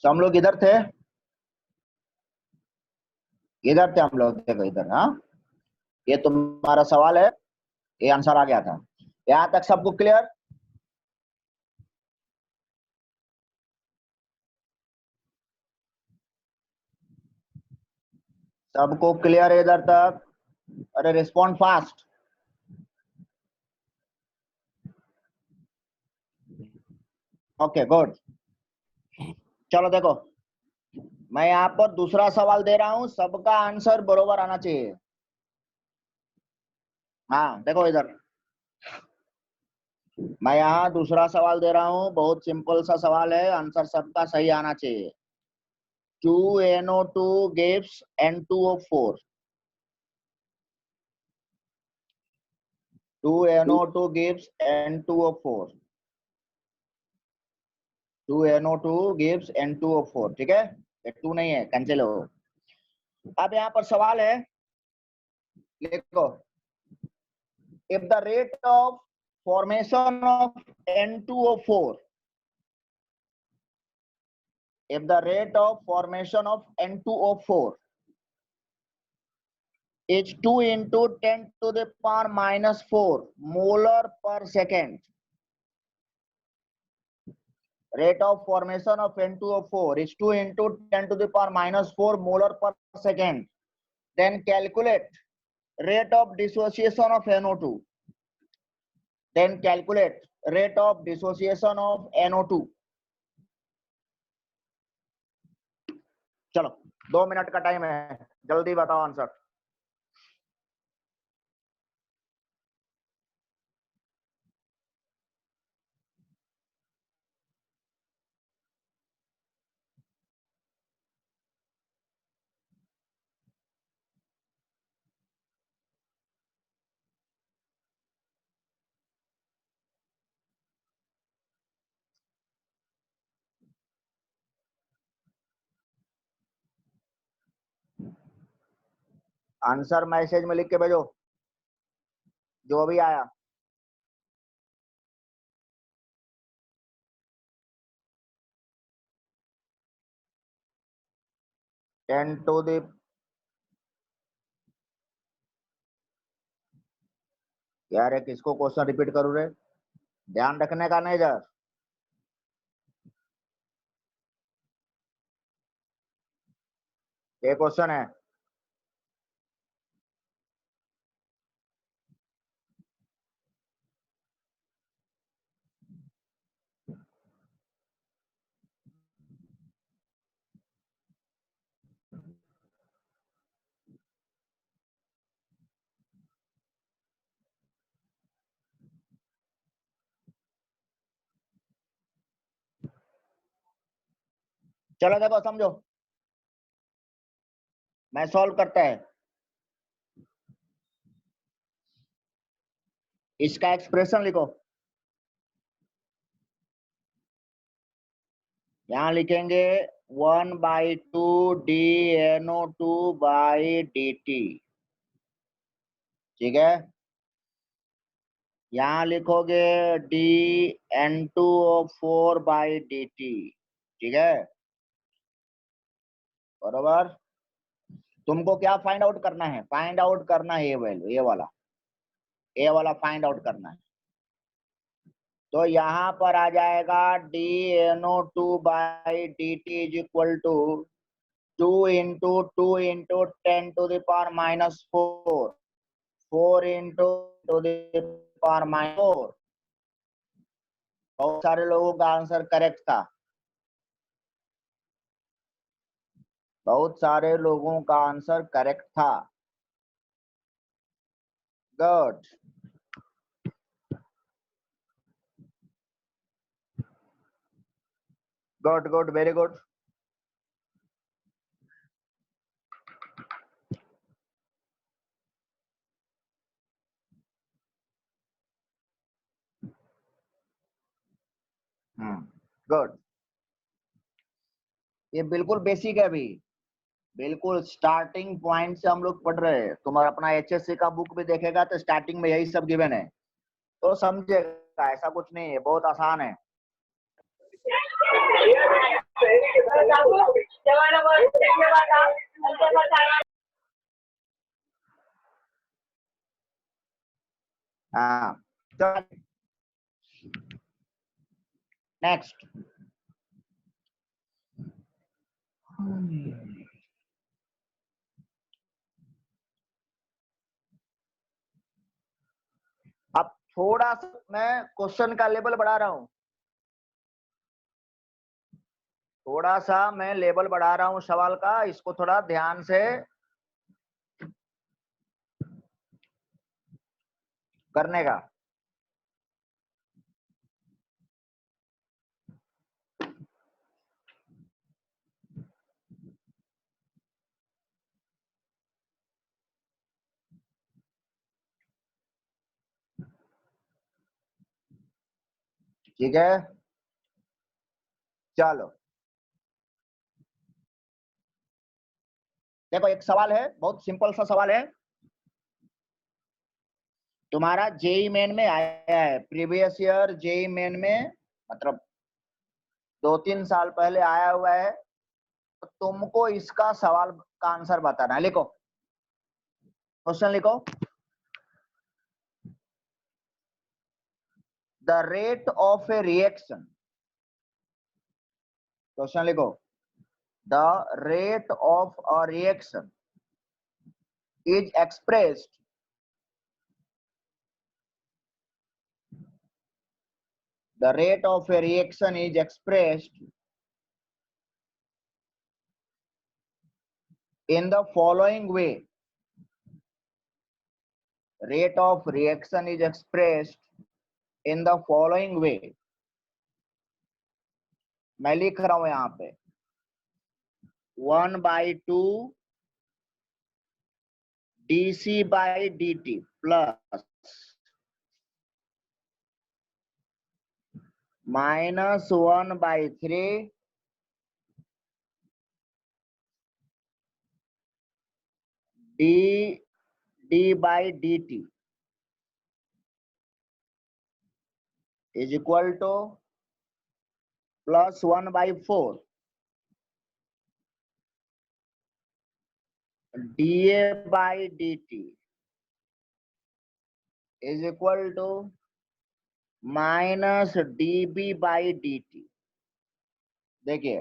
तो हम लोग इधर थे, इधर थे हम लोग, देखो इधर। हाँ, ये तुम्हारा सवाल है, ये आंसर आ गया था। यहाँ तक सबको क्लियर? सबको क्लियर है इधर तक? अरे रिस्पॉन्ड फास्ट। Okay good. चलो देखो, मैं यहाँ पर दूसरा सवाल दे रहा हूँ, सबका आंसर बरोबर आना चाहिए। हाँ देखो इधर, मैं यहाँ दूसरा सवाल दे रहा हूँ, बहुत सिंपल सा सवाल है, आंसर सबका सही आना चाहिए। 2NO2 gives N2O4. 2NO2 gives N2O4. 2NO2 gives N2O4, ठीक है, ये 2 नहीं है, कैंसिल हो। अब यहाँ पर सवाल है, देखो, if the rate of formation of N2O4, if the rate of formation of N2O4 is 2 into 10 to the power minus 4 molar per second, rate of formation of N2O4 is 2 into 10 to the power minus 4 molar per second, then calculate rate of dissociation of NO2. Then calculate rate of dissociation of NO2. चलो 2 minute का time है, जल्दी बताओ answer. Answer message में लिख के भेजो, जो भी आया। टेन टू द, यार एक किसको क्वेश्चन रिपीट करूँ रे, ध्यान रखने का नहीं इधर। ये क्वेश्चन है, चलो देखो समझो, मैं सॉल्व करता है। इसका एक्सप्रेशन लिखो, यहाँ लिखेंगे 1/2 DNO2/dt, ठीक है। यहाँ लिखोगे DN2O4/dt, ठीक है, बरोबर। तुमको क्या फाइंड आउट करना है? फाइंड आउट करना है ये वैल्यू, ये वाला फाइंड आउट करना है। तो यहाँ पर आ जाएगा DNO2/dt is equal to 2 into 10⁻⁴ 4 into 10⁻⁴। बहुत सारे लोगों का आंसर करेक्ट था, बहुत सारे लोगों का आंसर करेक्ट था। Good, good good, very good. Good, ये बिल्कुल बेसिक है, अभी बिल्कुल स्टार्टिंग पॉइंट से हम लोग पढ़ रहे हैं। तुम्हारा अपना HSC का बुक भी देखेगा तो स्टार्टिंग में यही सब गिवन है, तो समझेगा, ऐसा कुछ नहीं है, बहुत आसान है। हाँ, नेक्स्ट। अब थोड़ा सा मैं क्वेश्चन का लेवल बढ़ा रहा हूं, थोड़ा सा मैं लेवल बढ़ा रहा हूं सवाल का, इसको थोड़ा ध्यान से करने का। ठीक है, चलो देखो, एक सवाल है, बहुत सिंपल सा सवाल है, तुम्हारा जेई मेन में आया है, प्रीवियस ईयर जेई मेन में, मतलब 2-3 साल पहले आया हुआ है। तो तुमको इसका सवाल का आंसर बताना है। लिखो, क्वेश्चन लिखो। The rate of a reaction, question लिखो, the rate of a reaction is expressed the rate of a reaction is expressed in the following way. Rate of reaction is expressed in the following way. मैं लिख रहा हूं यहां पे 1/2 dc/dt plus -1/3 d/dt is equal to plus 1/4 dA/dt is equal to minus dB/dt। देखिए,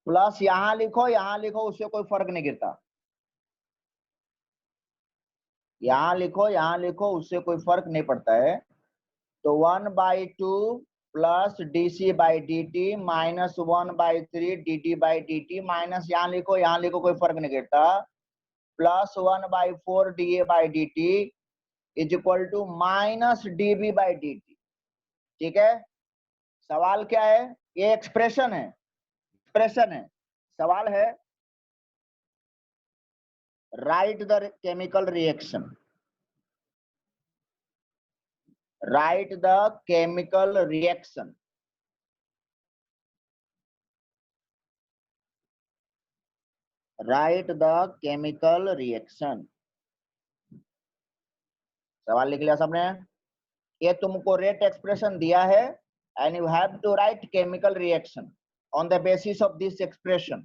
plus यहां लिखो, उससे कोई फर्क नहीं गिरता। यहां लिखो, उससे कोई फर्क नहीं पड़ता है। तो 1/2 plus dC/dt minus 1/3 dt/dt minus यहां लिखो, कोई फर्क नहीं गिरता, plus 1/4 dA/dt is equal to minus dB/dt। ठीक है, सवाल क्या है? ये एक्सप्रेशन है, सवाल है right the chemical reaction, right the chemical reaction. Right the chemical reaction, सवाल लिख लिया सबने? ये तुमको रेट एक्सप्रेशन दिया है and you have to write chemical reaction on the basis of this expression.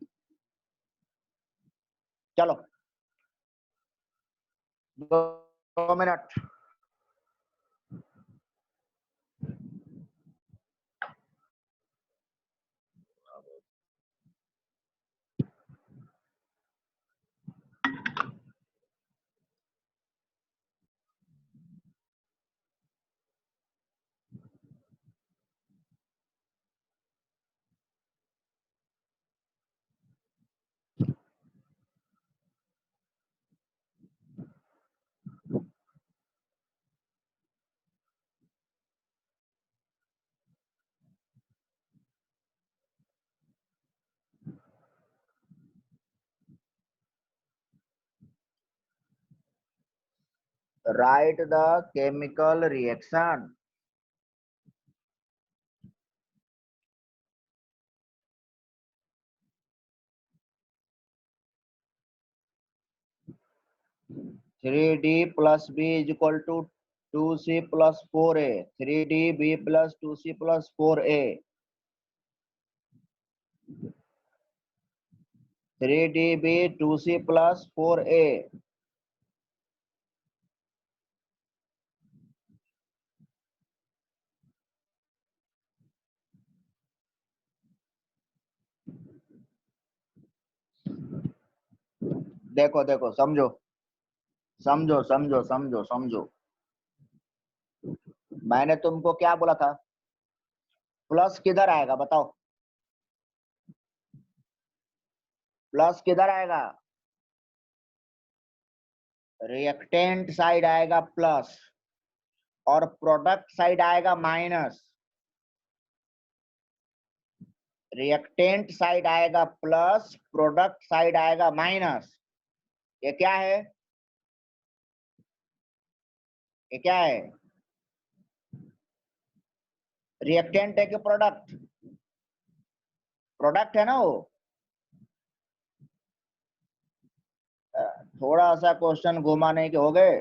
चलो 2 minute. Write the chemical reaction. Three D plus B is equal to 2c plus 4a, 3db plus 2c plus 4a, 3db 2c plus 4a। देखो देखो, समझो समझो समझो समझो समझो। मैंने तुमको क्या बोला था? प्लस किधर आएगा बताओ? प्लस किधर आएगा? रिएक्टेंट साइड आएगा प्लस, और प्रोडक्ट साइड आएगा माइनस। रिएक्टेंट साइड आएगा प्लस, प्रोडक्ट साइड आएगा माइनस। ये क्या है? ये क्या है? रिएक्टेंट है कि प्रोडक्ट? प्रोडक्ट है ना वो। थोड़ा सा क्वेश्चन घुमाने के हो गए,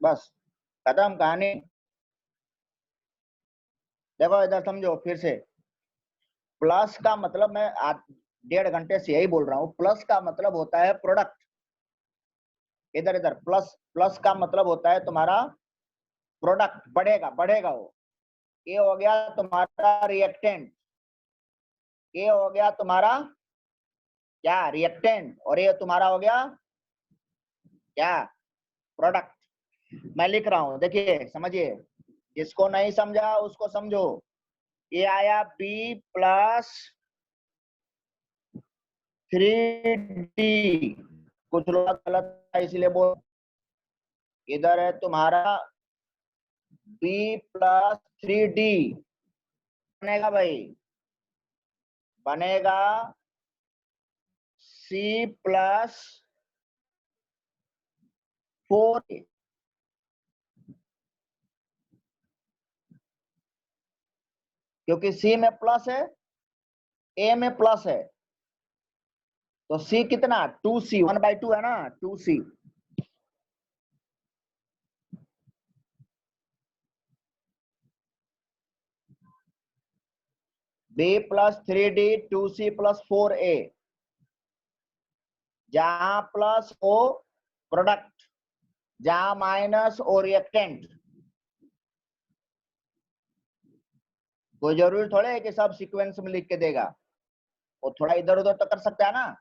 बस खत्म कहानी। देखो इधर समझो फिर से। प्लस का मतलब, मैं आज 1.5 घंटे से यही बोल रहा हूँ, प्लस का मतलब होता है प्रोडक्ट। इधर इधर प्लस, प्लस का मतलब होता है तुम्हारा प्रोडक्ट, बढ़ेगा बढ़ेगा वो। ये हो गया तुम्हारा रिएक्टेंट, ये हो गया तुम्हारा क्या? रिएक्टेंट। और ये तुम्हारा हो गया क्या? प्रोडक्ट। मैं लिख रहा हूं, देखिए समझिए। जिसको नहीं समझा उसको समझो। ये आया बी प्लस 3D। कुछ लोग गलत था इसलिए बोल। इधर है तुम्हारा बी प्लस 3D। बनेगा भाई, बनेगा सी प्लस 4। क्योंकि सी में प्लस है, ए में प्लस है, तो सी कितना? 2C, 1/2 है ना, 2C। B plus 3D 2C plus 4A। जहां प्लस ओ प्रोडक्ट, जहां माइनस ओ रिएक्टेंट। कोई जरूरी थोड़े है कि सब सीक्वेंस में लिख के देगा, वो थोड़ा इधर उधर तो कर सकता है ना।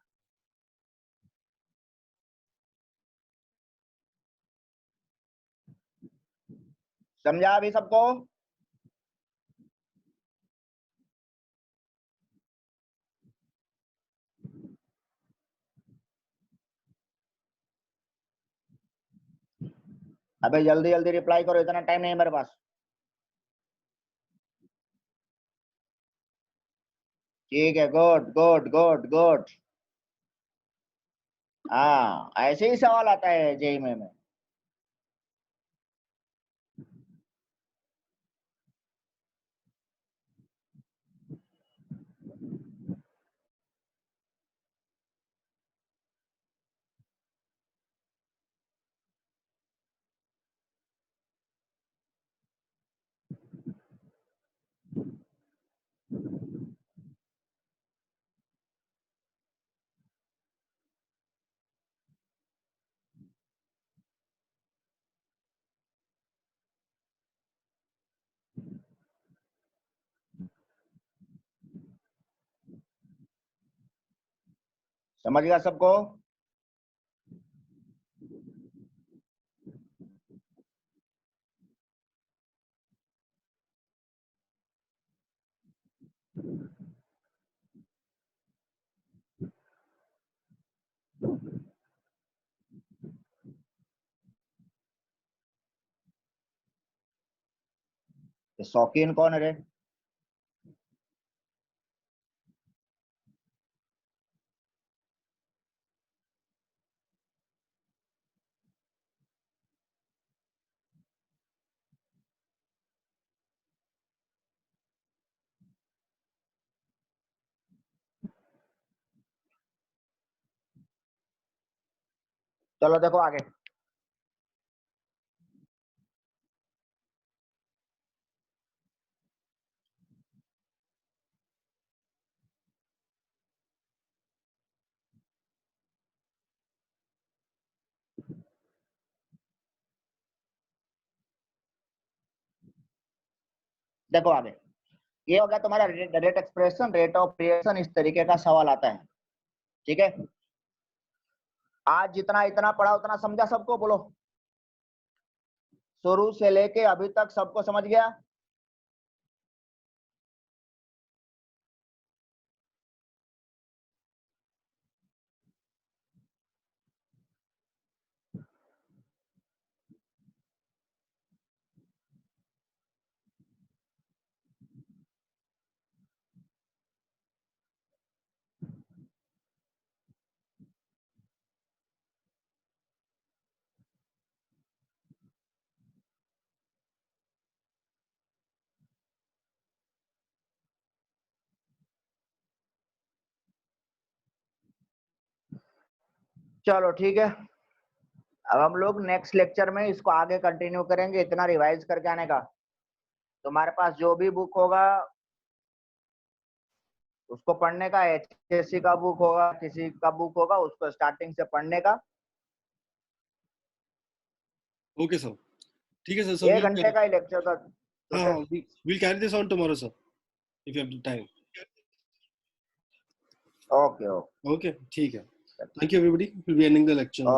समझा अभी सबको? अबे जल्दी जल्दी रिप्लाई करो, इतना टाइम नहीं है मेरे पास। ठीक है, गुड गुड गुड गुड। हाँ, ऐसे ही सवाल आता है जेई में। समझ गया सबको? ये शौकीन कौन है रे? चलो देखो आगे। देखो आगे। ये हो गया तुम्हारा rate expression, rate of reaction, इस तरीके का सवाल आता है। ठीक है। आज जितना इतना पढ़ा उतना समझा सबको? बोलो, शुरू से लेके अभी तक सबको समझ गया? चलो ठीक है, अब हम लोग नेक्स्ट लेक्चर में इसको आगे कंटिन्यू करेंगे, इतना रिवाइज करके आने का। तुम्हारे पास जो भी बुक होगा उसको पढ़ने का, एचएससी का बुक होगा, किसी का बुक होगा, उसको स्टार्टिंग से पढ़ने का। ओके सर, ठीक है सर। सो 1 घंटे का ही लेक्चर था। हाँ हाँ, we'll carry this on tomorrow sir, if you have the time. Okay okay Okay, ठीक है. Thank you everybody. We'll be ending the lecture now.